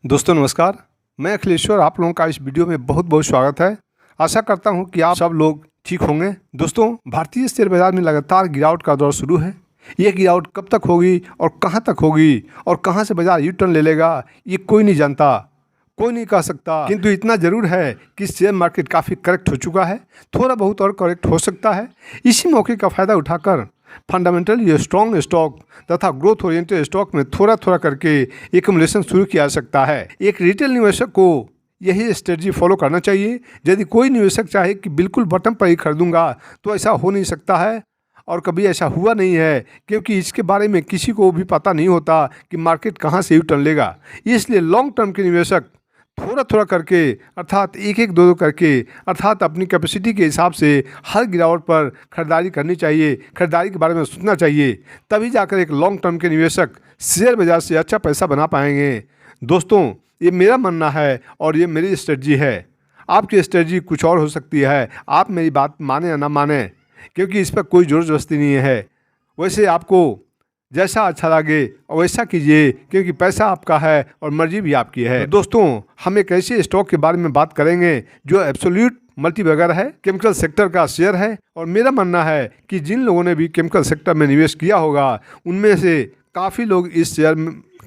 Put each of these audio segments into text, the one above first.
दोस्तों नमस्कार, मैं अखिलेश्वर आप लोगों का इस वीडियो में बहुत बहुत स्वागत है। आशा करता हूं कि आप सब लोग ठीक होंगे। दोस्तों, भारतीय शेयर बाजार में लगातार गिरावट का दौर शुरू है। ये गिरावट कब तक होगी और कहां तक होगी और कहां से बाजार यू टर्न ले लेगा, ये कोई नहीं जानता, कोई नहीं कह सकता। किंतु इतना ज़रूर है कि शेयर मार्केट काफ़ी करेक्ट हो चुका है, थोड़ा बहुत और करेक्ट हो सकता है। इसी मौके का फ़ायदा उठाकर फंडामेंटली स्ट्रॉन्ग स्टॉक तथा ग्रोथ ओरिएंटेड स्टॉक में थोड़ा थोड़ा करके एक्युमुलेशन शुरू किया जा सकता है। एक रिटेल निवेशक को यही स्ट्रेटजी फॉलो करना चाहिए। यदि कोई निवेशक चाहे कि बिल्कुल बटन पर ही खरीदूंगा तो ऐसा हो नहीं सकता है और कभी ऐसा हुआ नहीं है, क्योंकि इसके बारे में किसी को भी पता नहीं होता कि मार्केट कहाँ से यू टर्न लेगा। इसलिए लॉन्ग टर्म के निवेशक थोड़ा थोड़ा करके अर्थात एक एक दो दो करके अर्थात अपनी कैपेसिटी के हिसाब से हर गिरावट पर खरीदारी करनी चाहिए, खरीदारी के बारे में सोचना चाहिए। तभी जाकर एक लॉन्ग टर्म के निवेशक शेयर बाजार से अच्छा पैसा बना पाएंगे। दोस्तों, ये मेरा मानना है और ये मेरी स्ट्रेटजी है। आपकी स्ट्रेटजी कुछ और हो सकती है। आप मेरी बात माने या ना माने, क्योंकि इस पर कोई ज़ोर ज़बरदस्ती नहीं है। वैसे आपको जैसा अच्छा लगे वैसा कीजिए, क्योंकि पैसा आपका है और मर्जी भी आपकी है। दोस्तों, हम एक ऐसे स्टॉक के बारे में बात करेंगे जो एब्सोल्यूट मल्टीबैगर है, केमिकल सेक्टर का शेयर है। और मेरा मानना है कि जिन लोगों ने भी केमिकल सेक्टर में निवेश किया होगा उनमें से काफ़ी लोग इस शेयर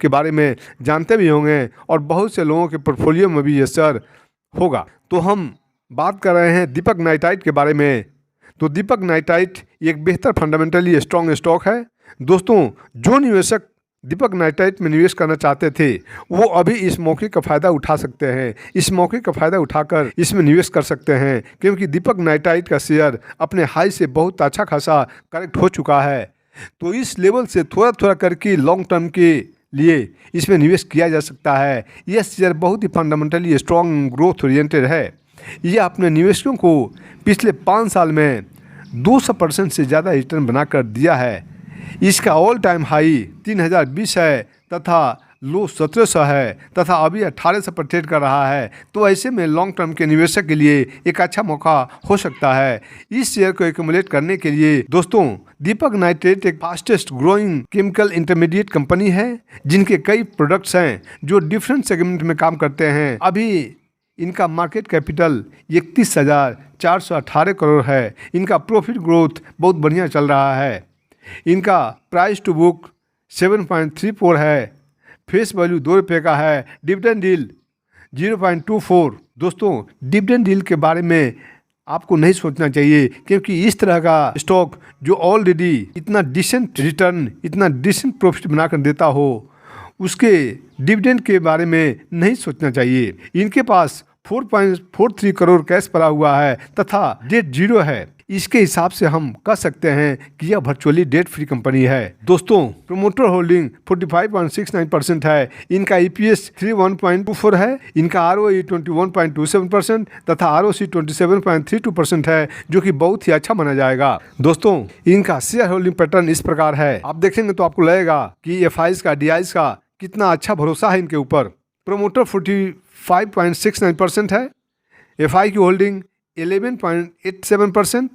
के बारे में जानते भी होंगे और बहुत से लोगों के पोर्टफोलियो में भी ये शेयर होगा। तो हम बात कर रहे हैं दीपक नाइट्राइट के बारे में। तो दीपक नाइट्राइट एक बेहतर फंडामेंटली स्ट्रॉन्ग स्टॉक है। दोस्तों, जो निवेशक दीपक नाइट्राइट में निवेश करना चाहते थे वो अभी इस मौके का फ़ायदा उठा सकते हैं। इस मौके का फ़ायदा उठाकर इसमें निवेश कर सकते हैं, क्योंकि दीपक नाइट्राइट का शेयर अपने हाई से बहुत अच्छा खासा करेक्ट हो चुका है। तो इस लेवल से थोड़ा थोड़ा करके लॉन्ग टर्म के लिए इसमें निवेश किया जा सकता है। यह शेयर बहुत ही फंडामेंटली स्ट्रॉन्ग ग्रोथ ओरिएंटेड है। यह अपने निवेशकों को पिछले 5 साल में 200% से ज़्यादा रिटर्न बनाकर दिया है। इसका ऑल टाइम हाई 3020 है तथा लो 1700 है तथा अभी 1800 पर ट्रेड कर रहा है। तो ऐसे में लॉन्ग टर्म के निवेशक के लिए एक अच्छा मौका हो सकता है। इस शेयर को एक्युमुलेट करने के लिए दोस्तों, दीपक नाइट्रेट एक fastest growing chemical intermediate company है, जिनके कई प्रोडक्ट्स हैं जो डिफरेंट सेगमेंट में काम करते हैं। अभी इनका मार्केट कैपिटल 31,418 करोड़ है। इनका प्रॉफिट ग्रोथ बहुत बढ़िया चल रहा है। इनका प्राइस टू बुक 7.34 है। फेस वैल्यू 2 रुपये का है। Dividend deal 0.24। दोस्तों, डिविडेंड डील के बारे में आपको नहीं सोचना चाहिए, क्योंकि इस तरह का स्टॉक जो ऑलरेडी इतना डिसेंट रिटर्न, इतना डिसेंट प्रॉफिट बनाकर देता हो, उसके डिविडेंड के बारे में नहीं सोचना चाहिए। इनके पास 4.43 करोड़ कैश पड़ा हुआ है तथा डेट 0 है। इसके हिसाब से हम कह सकते हैं कि यह वर्चुअली डेट फ्री कंपनी है। दोस्तों, प्रमोटर होल्डिंग 45.69% है। इनका EPS 31.24 है। इनका ROE 21.27% तथा ROC 27.32% है, जो कि बहुत ही अच्छा माना जाएगा। दोस्तों, इनका शेयर होल्डिंग पैटर्न इस प्रकार है। आप देखेंगे तो आपको लगेगा कि FIs का, DIs का कितना अच्छा भरोसा है इनके ऊपर। प्रमोटर 45.69% है। FI की होल्डिंग 11.87%,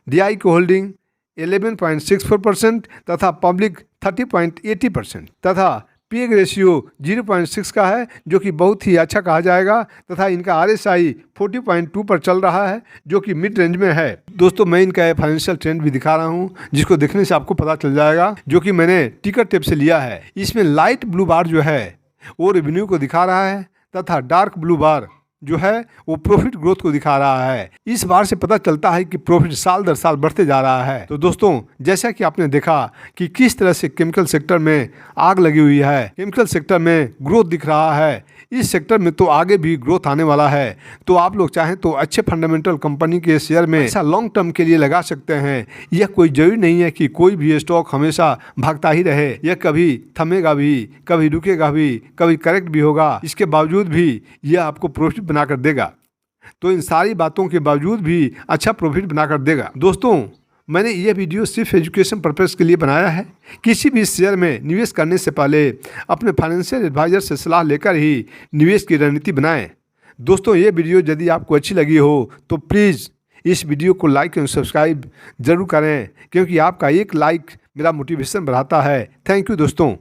DI की होल्डिंग 11.64% तथा पब्लिक 30.80% तथा पी रेशियो 0.6 का है, जो कि बहुत ही अच्छा कहा जाएगा। तथा इनका RSI 40.2 पर चल रहा है, जो कि मिड रेंज में है। दोस्तों, मैं इनका फाइनेंशियल ट्रेंड भी दिखा रहा हूं, जिसको देखने से आपको पता चल जाएगा, जो कि मैंने टिकर टेप से लिया है। इसमें लाइट ब्लू बार जो है वो रेवेन्यू को दिखा रहा है तथा डार्क ब्लू बार जो है वो प्रॉफिट ग्रोथ को दिखा रहा है। इस बार से पता चलता है कि प्रॉफिट साल दर साल बढ़ते जा रहा है। तो दोस्तों, जैसा कि आपने देखा कि किस तरह से केमिकल सेक्टर में आग लगी हुई है, केमिकल सेक्टर में ग्रोथ दिख रहा है। इस सेक्टर में तो आगे भी ग्रोथ आने वाला है। तो आप लोग चाहें तो अच्छे फंडामेंटल कंपनी के शेयर में ऐसा लॉन्ग टर्म के लिए लगा सकते हैं। यह कोई जरूरी नहीं है कि कोई भी स्टॉक हमेशा भागता ही रहे। यह कभी थमेगा भी, कभी रुकेगा भी, कभी करेक्ट भी होगा। इसके बावजूद भी यह आपको प्रॉफिट बनाकर देगा। तो इन सारी बातों के बावजूद भी अच्छा प्रॉफिट बनाकर देगा। दोस्तों, मैंने ये वीडियो सिर्फ एजुकेशन पर्पस के लिए बनाया है। किसी भी शेयर में निवेश करने से पहले अपने फाइनेंशियल एडवाइजर से सलाह लेकर ही निवेश की रणनीति बनाएं। दोस्तों, ये वीडियो यदि आपको अच्छी लगी हो तो प्लीज़ इस वीडियो को लाइक और सब्सक्राइब जरूर करें, क्योंकि आपका एक लाइक मेरा मोटिवेशन बढ़ाता है। थैंक यू दोस्तों।